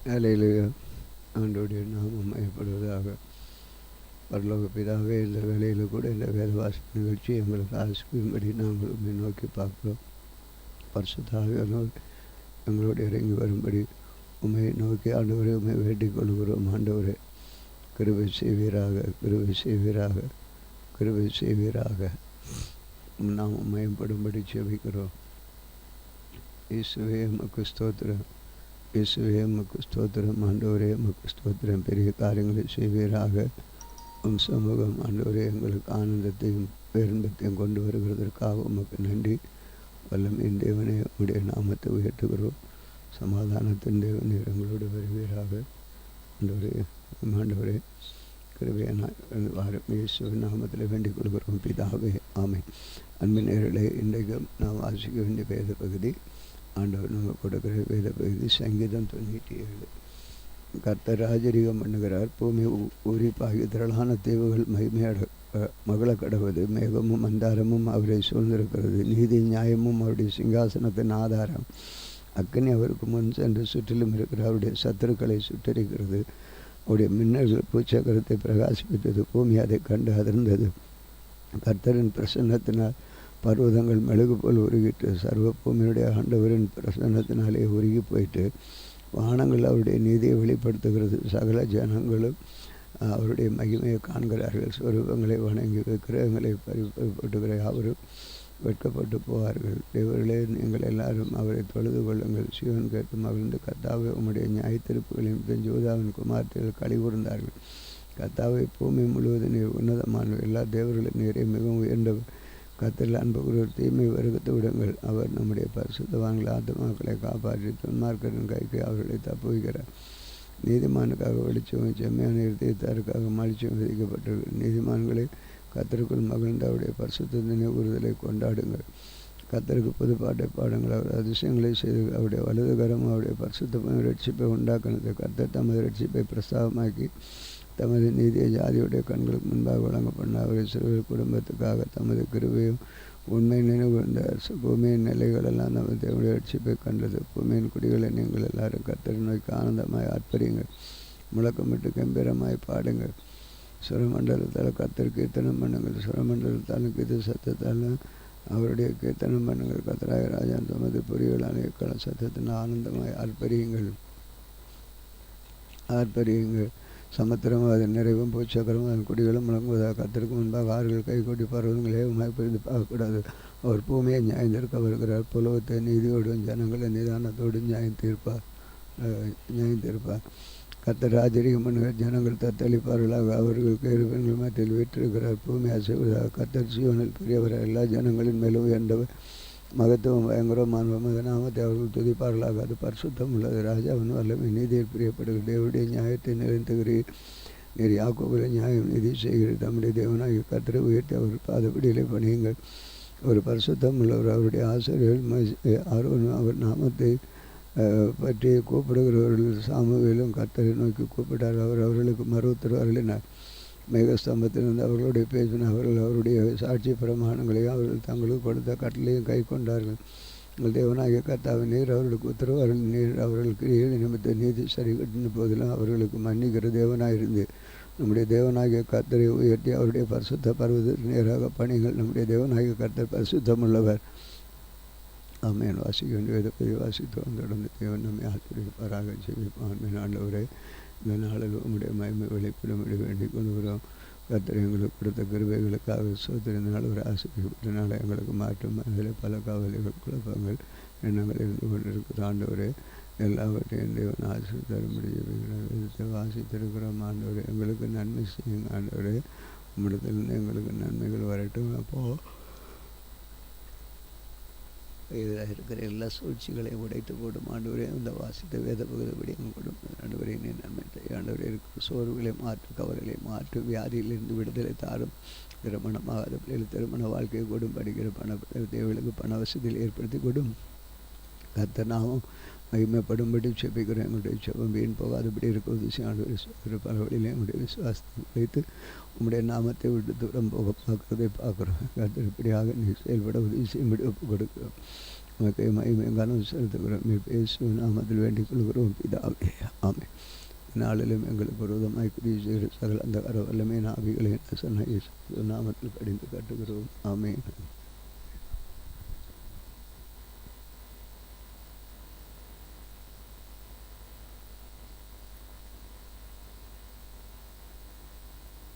வேலையிலேயே ஆண்டோடைய நாமம் மயப்படுவதாக. பரலோக பிதாவே, இந்த வேலையில் கூட இந்த வேதவாச நிகழ்ச்சி எங்களுக்கு ஆசிக்கும்படி நாங்கள் உண்மை நோக்கி பார்க்குறோம். பரிசுத்தாவியானவர் எங்களோடு இறங்கி வரும்படி உண்மை நோக்கி ஆண்டவரை உண்மை வேண்டிக் கொள்கிறோம். ஆண்டவரே, கிருபை செய்வீராக, கிருபை செய்வீராக, கிருபை செய்வீராக. நாம் மயம்படும்படி செபிக்கிறோம். இயேசுவே உமக்கு ஸ்தோத்திரம், இயேசுவே உமக்கு ஸ்தோத்திரம். ஆண்டவரே உமக்கு ஸ்தோத்திரம். பெரிய காரியங்களை செய்வீராக. உம் சமூகம் ஆண்டவரே எங்களுக்கு ஆனந்தத்தையும் பேரின்பத்தையும் கொண்டு வருகிறதற்காக உமக்கு நன்றி. வல்லமையின் தேவனே, உம்முடைய நாமத்தை உயர்த்துகிறோம். சமாதானத்தின் தேவனே, எங்களோடு வருவீராக. ஆண்டவரே கிருபையான வாரம் இயேசுவின் நாமத்தில் வேண்டிக் கொள்கிறோம் பிதாவே, ஆமென். அன்பின் நேயர்களே, இன்றைக்கு நாம் வாசிக்க வேண்டிய வேத பகுதி, ஆண்டவர் நம்ம கொடுக்கிற வேத பகுதி சங்கீதம் 97. கர்த்தர் ராஜரீகம் பண்ணுகிறார். பூமி உரிப்பாகி திரளான தீவுகள் மகிமையட மகள கடவுது. மேகமும் மந்தாரமும் அவரை சூழ்ந்திருக்கிறது. நீதி நியாயமும் அவருடைய சிங்காசனத்தின் ஆதாரம். அக்கனி அவருக்கு முன் சென்று சுற்றிலும் இருக்கிற அவருடைய சத்துருக்களை சுட்டரிக்கிறது. அவருடைய மின்னல்கள் பூச்சக்கரத்தை பிரகாசிப்பித்தது. பூமி அதை கண்டு அதிர்ந்தது. கர்த்தரின் பிரசன்னத்தினால் பர்வதங்கள் மெழுகு போல் உருகிட்டு, சர்வ பூமியுடைய ஆண்டவரின் பிரசன்னத்தினாலே உருகி போயிட்டு, வானங்கள் அவருடைய நீதியை வெளிப்படுத்துகிறது. சகல ஜனங்களும் அவருடைய மகிமையை காண்கிறார்கள். சொரூபங்களை வணங்கி விக்கிரகங்களை பரிபட்டுகிற யாவரும் வெட்கப்பட்டு போவார்கள். தேவர்களே, நீங்கள் எல்லாரும் அவரை தொழுது கொள்ளுங்கள். சிவன் கேட்டு மகிழ்ந்து கர்த்தாவே உம்முடைய நியாயத்தீர்ப்புகளின் ஜோதாவின் குமார்த்திகள் களி கூர்ந்தார்கள். கர்த்தாவே, பூமி முழுவதும் நீர் உன்னதமானவர். எல்லா தேவர்களும் நீரே மிகவும் உயர்ந்தவர். கர்த்தரில் அன்பு கூறுவோர் தீமை வெறுத்து விடுங்கள். அவர் நம்முடைய பரிசுத்தவான்கள் ஆத்துமாக்களை காப்பாற்றி துன்மார்க்கரின் கைக்கு அவர்களை தப்புவிக்கிறார். நீதிமானுக்காக வெளிச்சமும் செம்மையான இருதயத்தாருக்காக மகிழ்ச்சியும் விதிக்கப்பட்டிருக்கு. நீதிமான்களை கர்த்தருக்குள் மகிழ்ந்து அவருடைய பரிசுத்த நினைவுறுதலை கொண்டாடுங்கள். கர்த்தருக்கு புதுப்பாட்டை பாடுங்கள். அவர் அதிசயங்களை செய்து அவருடைய வலதுகரம் அவருடைய பரிசுத்த ரட்சிப்பை உண்டாக்கினது. கர்த்தர் தமது ரட்சிப்பை பிரஸ்தாபமாக்கி தமது நீதியை ஜாதியுடைய கண்களுக்கு முன்பாக வழங்க பண்ண அவரை சிறுவர் குடும்பத்துக்காக தமது கிருபையும் உண்மை நினைவுந்த பூமியின் நிலைகளெல்லாம் நமது தேவனுடைய ரட்சிப்பை கண்டது. பூமியின் குடிகளை நீங்கள் எல்லாரும் கர்த்தரை நோக்கி ஆனந்தமாய் ஆர்ப்பரியுங்கள். முழக்கமிட்டு கம்பீரமாய் பாடுங்கள். சுரமண்டலத்தால் கர்த்தர் கீர்த்தனம் பண்ணுங்கள். சுரமண்டலத்தாலும் கீத சத்தத்தாலும் அவருடைய கீர்த்தனம் பண்ணுங்கள். கர்த்தராய ராஜா தமது பொறிகளான எக்கால சத்தத்தின் ஆனந்தமாய் ஆர்ப்பரியுங்கள், ஆர்ப்பரியுங்கள். சமுத்திரம் அதன் நிறைவும் பூச்சக்கரமும் அதன் குடிகளும் முழங்குவதாக. கர்த்தருக்கு முன்பாக ஆறுகள் கைகூட்டி பருவங்களே பிரிந்து பார்க்கக்கூடாது. அவர் பூமியை நியாயந்திருக்க வருகிறார். புலவத்தை நீதியோடும் ஜனங்களை நிதானத்தோடும் நியாயம் தீர்ப்பார். கர்த்தர் ராஜரீகம் பண்ணுகிறார். ஜனங்கள் தத்தளிப்பார்களாக. அவர்கள் கேருபெண்கள் மத்தியில் வீற்றிருக்கிறார். பூமி அசைவதாக. கர்த்தர் சீயோனில் பெரியவர். எல்லா ஜனங்களின் மேலும் உயர்ந்தவர். மகத்துவம் பயங்கரமானவம். அந்த நாமத்தை அவர்கள் துதிப்பார்களாக. அது பரிசுத்தம் உள்ளது. ராஜாவின் வல்லமை நீதியில் பிரியப்படுகிற தேவனுடைய நியாயத்தை நிறுத்துகிறீர். நீர் யாக்கோபிலே நியாயம் நீதி செய்கிறீர். தம்முடைய தேவனாகிய கர்த்தரை உயர்த்தி அவர் பாதப்படியிலே பணியுங்கள். ஒரு பரிசுத்தம் உள்ளவர். அவருடைய ஆசிரியர்கள் ஆரோனும் அவர் நாமத்தை பற்றி கூப்பிடுகிறவர்கள் சாமுவேலும் கர்த்தரை நோக்கி கூப்பிட்டார். அவர் அவர்களுக்கு மறுத்தர் அருளினார். மேகஸ்தம்பத்திலிருந்து அவர்களுடைய பேசின. அவர்கள் அவருடைய சாட்சி பிரமாணங்களையும் அவர்கள் தங்களுக்கு கொடுத்த கட்டளையும் கை கொண்டார்கள். உங்கள் தேவனாகிய கர்த்தாவை நீர் அவர்களுக்கு உத்தரவு நீர் அவர்கள் கிரியை நிமித்த நீதி சரி கட்டின போதிலும் அவர்களுக்கு மன்னிக்கிற தேவனாயிருந்து நம்முடைய தேவனாகிய கர்த்தரை உயர்த்தி அவருடைய பரிசுத்த பருவதற்கு நேராக பணிகள். நம்முடைய தேவனாகிய கர்த்தர் பரிசுத்தம் உள்ளவர். ஆமென். வாசிக்க வேண்டிய வாசித்தோம். தொடர்ந்து தேவன் நம்மை ஆசிரியப்பாராக செய்விப்பான். ஆண்டவரை இந்த நாளில் உம்முடைய மகிமை வெளிப்பட வேண்டிக் கொள்கிறோம். கர்த்தர் எங்களுக்கு கொடுத்த கிருபைகளுக்காக சோதரினால் ஒரு ஆசிரியப்பட்டனால எங்களுக்கு மாற்றும் அதில் பல கவலைகள் குழப்பங்கள் எண்ணங்கள் இருந்து கொண்டிருக்கிற ஆண்டவரே, எல்லாவற்றையும் தேவன் ஆசி தரும்படி வாசித்திருக்கிறோம். ஆண்டவரே, எங்களுக்கு நன்மை செய்யுங்க. ஆண்டவரே, உம்மிடத்திலிருந்து எங்களுக்கு நன்மைகள் வரட்டும். அப்போது இதில் இருக்கிற எல்லா சூழ்ச்சிகளையும் உடைத்து போடும். ஆண்டவரே, இந்த வாசித்த வேத பகுதிப்படி எங்கள் குடும்பம் ஆண்டவரே நீ நன்மை ஆண்டவரே இருக்கிற சோர்வுகளை மாற்று, கவலைகளை மாற்று, வியாதியிலிருந்து விடுதலை தாரும். திருமணமாகாத பிள்ளைகள் திருமண வாழ்க்கையை கொடும். படிக்கிற தேவைகளுக்கு பண வசதியில் ஏற்படுத்தி கொடும். கர்த்தர் நாமம் மகிமைப்படும்படி செபிக்கிறோம். எங்களுடைய செபம் வீண் போகாதபடி இருக்க ஆண்டவரே, பல வழியிலே எங்களுடைய விசுவாசத்தை வைத்து உம்முடைய நாமத்தை விட்டு தூரம் போக பார்க்குறதை பார்க்குறோம். கர்த்தர் இப்படியாக நீ செயல்பட உதவி செய்யும்படி ஒப்பு கொடுக்கிறோம். உமக்கு மகிமையும் கனம் செலுத்துகிறோம். இயேசுவின் நாமத்தில் வேண்டிக் கொள்கிறோம் பிதாவே, ஆமென். நாளிலும் எங்களுக்கு விரோதமாய் கிரியை செய்கிற சகல அந்த வல்லமையின் ஆவிகளை சொன்ன இயேசு நாமத்தில் கடிந்து கட்டுகிறோம். ஆமென்.